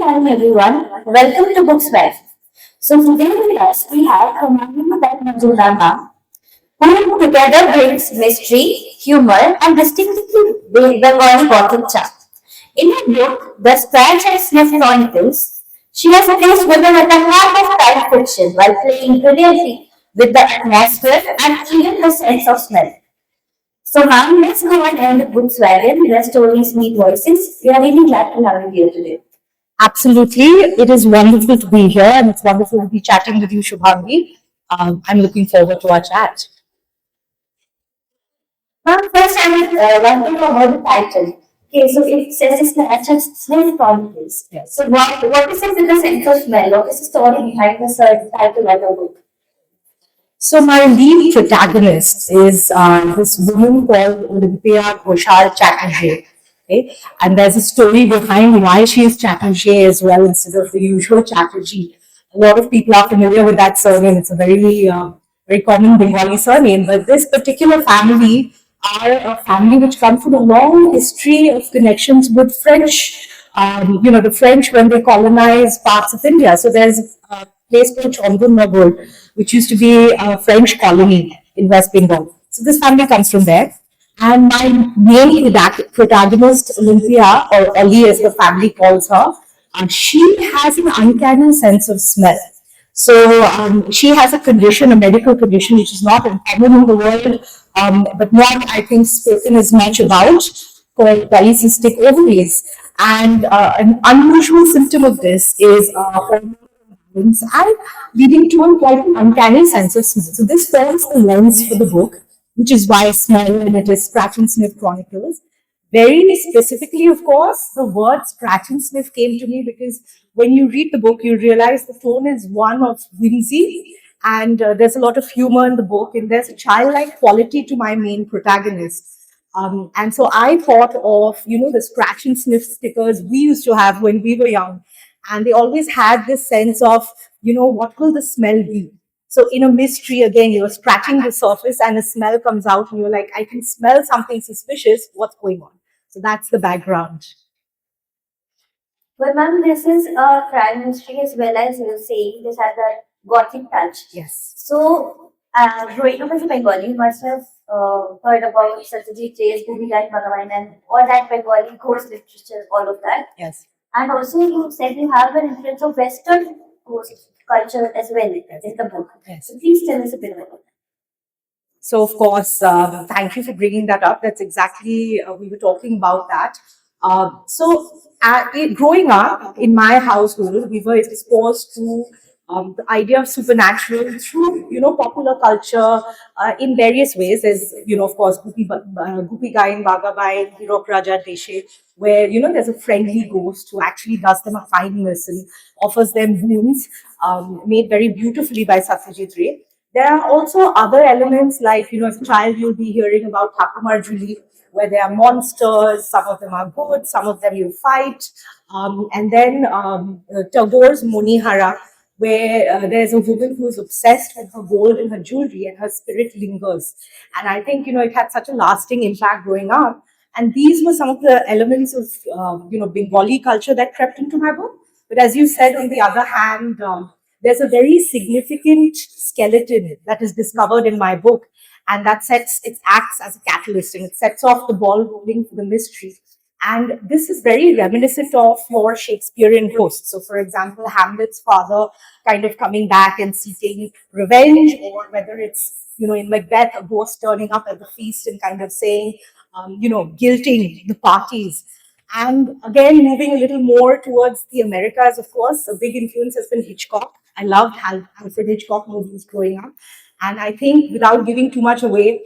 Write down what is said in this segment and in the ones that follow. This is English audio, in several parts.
Hello everyone, welcome to BooksWagon. So today with us we have Hemangini Dutt Majumder, who together brings mystery, humor, and distinctively Bengali bottle charm. In her book, The Scratch and Sniff Chronicles, she has placed women at the heart of crime fiction while playing brilliantly with the atmosphere and even the sense of smell. So now let's go on and the BooksWagon, where stories meet voices. We are really glad to have you here today. Absolutely. It is wonderful to be here and it's wonderful to be chatting with you, Shubhangi. I'm looking forward to our chat. Well, first I would want to know about the title. Okay, so it says it's the ancestral smell chronicles. Yes. So what is it with the sense of smell? What is the story behind the title of the book? So my lead protagonist is this woman called Olympia Ghoshal Chatterjee. Okay? And there's a story behind why she is Chatterjee as well instead of the usual Chatterjee. A lot of people are familiar with that surname. It's a very common Bengali surname. But this particular family are a family which comes from a long history of connections with French. The French when they colonized parts of India. So there's a place called Chondon, which used to be a French colony in West Bengal. So this family comes from there. And my main protagonist, Olympia, or Ollie as the family calls her, she has an uncanny sense of smell. So she has a condition, a medical condition, which is not common in the world, but not, I think, spoken as much about, called polycystic ovaries. And an unusual symptom of this is hormonal imbalance and leading to a quite uncanny sense of smell. So this forms the lens for the book, which is why smell and it is Scratch and Sniff Chronicles. Very specifically, of course, the word scratch and sniff came to me because when you read the book, you realize the tone is one of whimsy and there's a lot of humor in the book and there's a childlike quality to my main protagonist. And so I thought of, the scratch and sniff stickers we used to have when we were young. And they always had this sense of, what will the smell be? So in a mystery, again, you're scratching the surface and a smell comes out and you're like, I can smell something suspicious. What's going on? So that's the background. Well, ma'am, this is a crime mystery as well as you're saying this has a gothic touch. Yes. So, growing up as a Bengali, you must have heard about Satyajit Ray's Booby Like Bhagavan and all that Bengali ghost literature, all of that. Yes. And also, you said you have an influence of Western ghost culture as well in the book. Yes. So, please tell us a bit about that. So, of course, thank you for bringing that up. That's exactly, we were talking about that. Growing up in my household, we were exposed to the idea of supernatural through, popular culture in various ways. There's, of course, Gupi Gain, Bhagabai, Hirok Raja Deshe, where, there's a friendly ghost who actually does them a kindness and offers them boons, made very beautifully by Satyajit Ray. There are also other elements like, as a child, you'll be hearing about Thakumar Juli, where there are monsters, some of them are good, some of them you fight. And then Tagore's Monihara, where there's a woman who's obsessed with her gold and her jewelry and her spirit lingers. And I think, it had such a lasting impact growing up. And these were some of the elements of, Bengali culture that crept into my book. But as you said, on the other hand, there's a very significant skeleton that is discovered in my book, and that acts as a catalyst and it sets off the ball rolling for the mystery. And this is very reminiscent of your Shakespearean ghosts. So, for example, Hamlet's father kind of coming back and seeking revenge, or whether it's, in Macbeth, a ghost turning up at the feast and kind of saying, guilting the parties. And again, moving a little more towards the Americas, of course, a big influence has been Hitchcock. I loved Alfred Hitchcock movies growing up. And I think without giving too much away,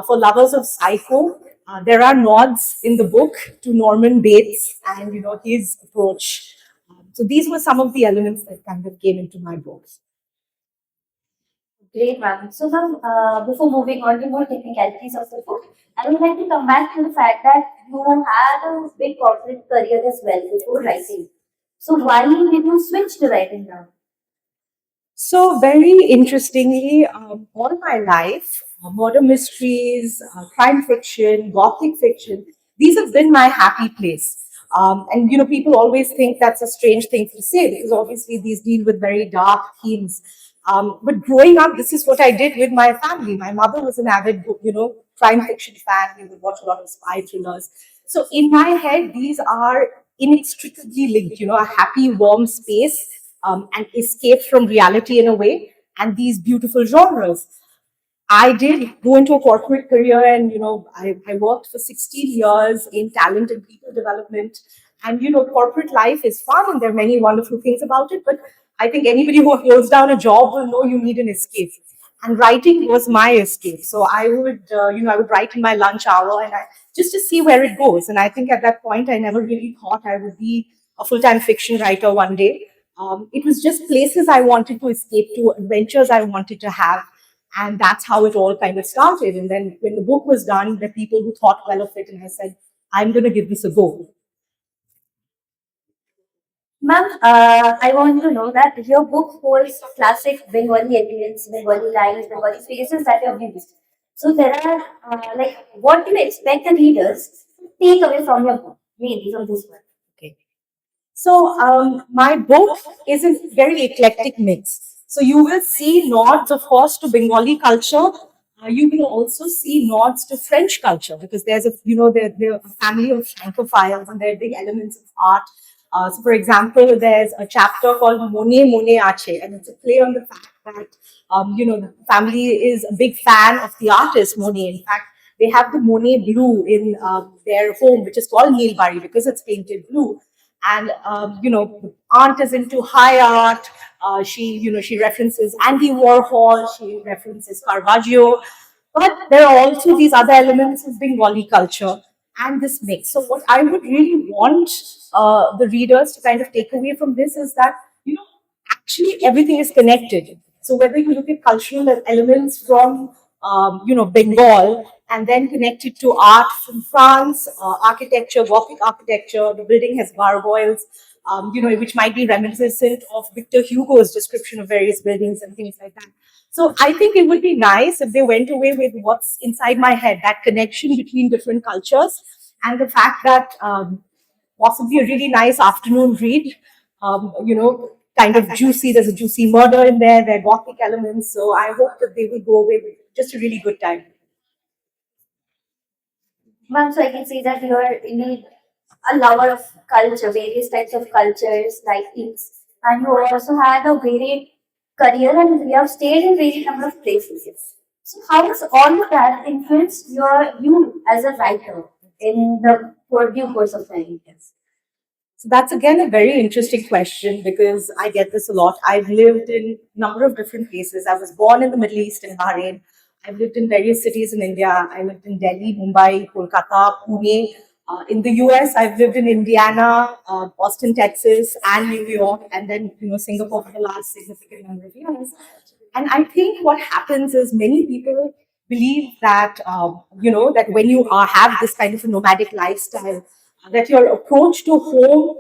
for lovers of Psycho, there are nods in the book to Norman Bates and, his approach. So these were some of the elements that kind of came into my books. Great, ma'am. So, ma'am, before moving on to more technicalities of the book, I would like to come back to the fact that you had a big corporate career as well before writing. So, why did you switch to writing now? So, very interestingly, all my life, murder mysteries, crime fiction, gothic fiction, these have been my happy place. And people always think that's a strange thing to say because obviously these deal with very dark themes. But growing up, this is what I did with my family. My mother was an avid, crime fiction fan. We would watch a lot of spy thrillers. So in my head, these are inextricably linked. A happy, warm space, and escape from reality in a way, and these beautiful genres. I did go into a corporate career and, I worked for 16 years in talent and people development. And, corporate life is fun and there are many wonderful things about it. But I think anybody who holds down a job will know you need an escape. And writing was my escape. So I would write in my lunch hour and just to see where it goes. And I think at that point, I never really thought I would be a full-time fiction writer one day. It was just places I wanted to escape to, adventures I wanted to have, and that's how it all kind of started. And then when the book was done, there were people who thought well of it, and I said, I'm going to give this a go. Ma'am, I want to know that your book holds classic Bengali elements, Bengali lines, Bengali phrases that you have used. So there are, what do you expect the readers to take away from your book, mainly from this one? Okay. So my book is a very eclectic mix. So you will see nods, of course, to Bengali culture. You will also see nods to French culture because there's there are a family of Francophiles and there are big elements of art. So, for example, there's a chapter called Monet Monet Ache, and it's a play on the fact that the family is a big fan of the artist Monet. In fact, they have the Monet blue in their home, which is called Nilbari because it's painted blue. And the aunt is into high art. She references Andy Warhol. She references Caravaggio. But there are also these other elements of Bengali culture and this mix. So what I would really want the readers to kind of take away from this is that actually everything is connected. So whether you look at cultural elements from Bengal and then connect it to art from France, architecture, Gothic architecture, the building has gargoyles, which might be reminiscent of Victor Hugo's description of various buildings and things like that. So I think it would be nice if they went away with what's inside my head, that connection between different cultures and the fact that possibly a really nice afternoon read, kind of juicy. There's a juicy murder in there, there are Gothic elements. So I hope that they will go away with just a really good time. Ma'am, so I can see that you are indeed a lover of culture, various types of cultures, likings, and you also had a varied career and you have stayed in various number of places. So how has all of that influenced you as a writer in the due course of time? So that's again a very interesting question because I get this a lot. I've lived in a number of different places. I was born in the Middle East in Bahrain. I've lived in various cities in India. I lived in Delhi, Mumbai, Kolkata, Pune. In the US, I've lived in Indiana, Austin, Texas, and New York, and then Singapore for the last significant number of years. And I think what happens is many people believe that that when you have this kind of a nomadic lifestyle, that your approach to home,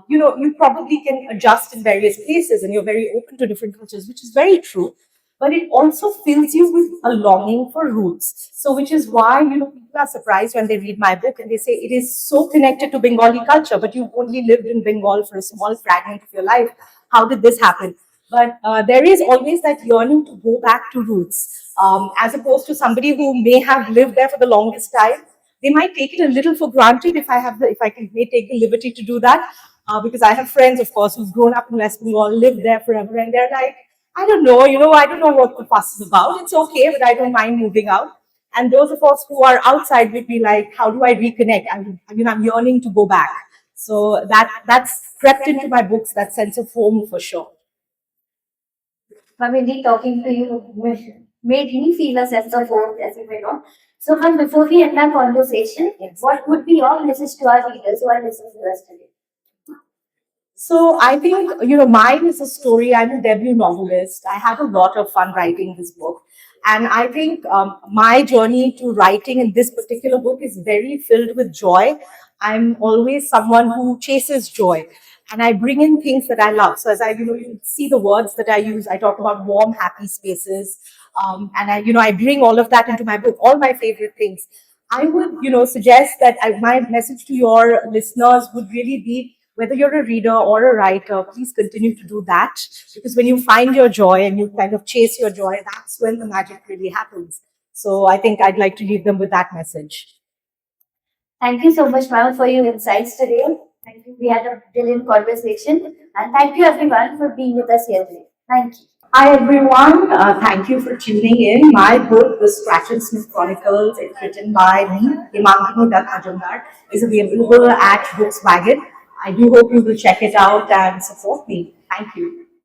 you probably can adjust in various places, and you're very open to different cultures, which is very true. But it also fills you with a longing for roots. So, which is why people are surprised when they read my book and they say it is so connected to Bengali culture, but you've only lived in Bengal for a small fragment of your life. How did this happen? But there is always that yearning to go back to roots, as opposed to somebody who may have lived there for the longest time. They might take it a little for granted if I can may take the liberty to do that, because I have friends, of course, who've grown up in West Bengal, lived there forever, and they're like, I don't know, I don't know what the fuss is about. It's okay, but I don't mind moving out. And those of us who are outside would be like, how do I reconnect? I'm yearning to go back. So that's crept into my books, that sense of home for sure. Family talking to you made me feel a sense of home, as you may know. So, ma'am, before we end our conversation, what would be your message to our readers who are listening to us today? So I think, mine is a story. I'm a debut novelist. I had a lot of fun writing this book. And I think my journey to writing in this particular book is very filled with joy. I'm always someone who chases joy. And I bring in things that I love. So as you see the words that I use, I talk about warm, happy spaces. And I bring all of that into my book, all my favorite things. I would, suggest that my message to your listeners would really be, whether you're a reader or a writer, please continue to do that, because when you find your joy and you kind of chase your joy, that's when the magic really happens. So I think I'd like to leave them with that message. Thank you so much, ma'am, for your insights today. Thank you. We had a brilliant conversation. And thank you, everyone, for being with us here today. Thank you. Hi everyone, thank you for tuning in. My book, The Scratch and Sniff Chronicles, it's written by me, Hemangini Dutt Majumder, is available at BooksWagon. I do hope you will check it out and support me. Thank you.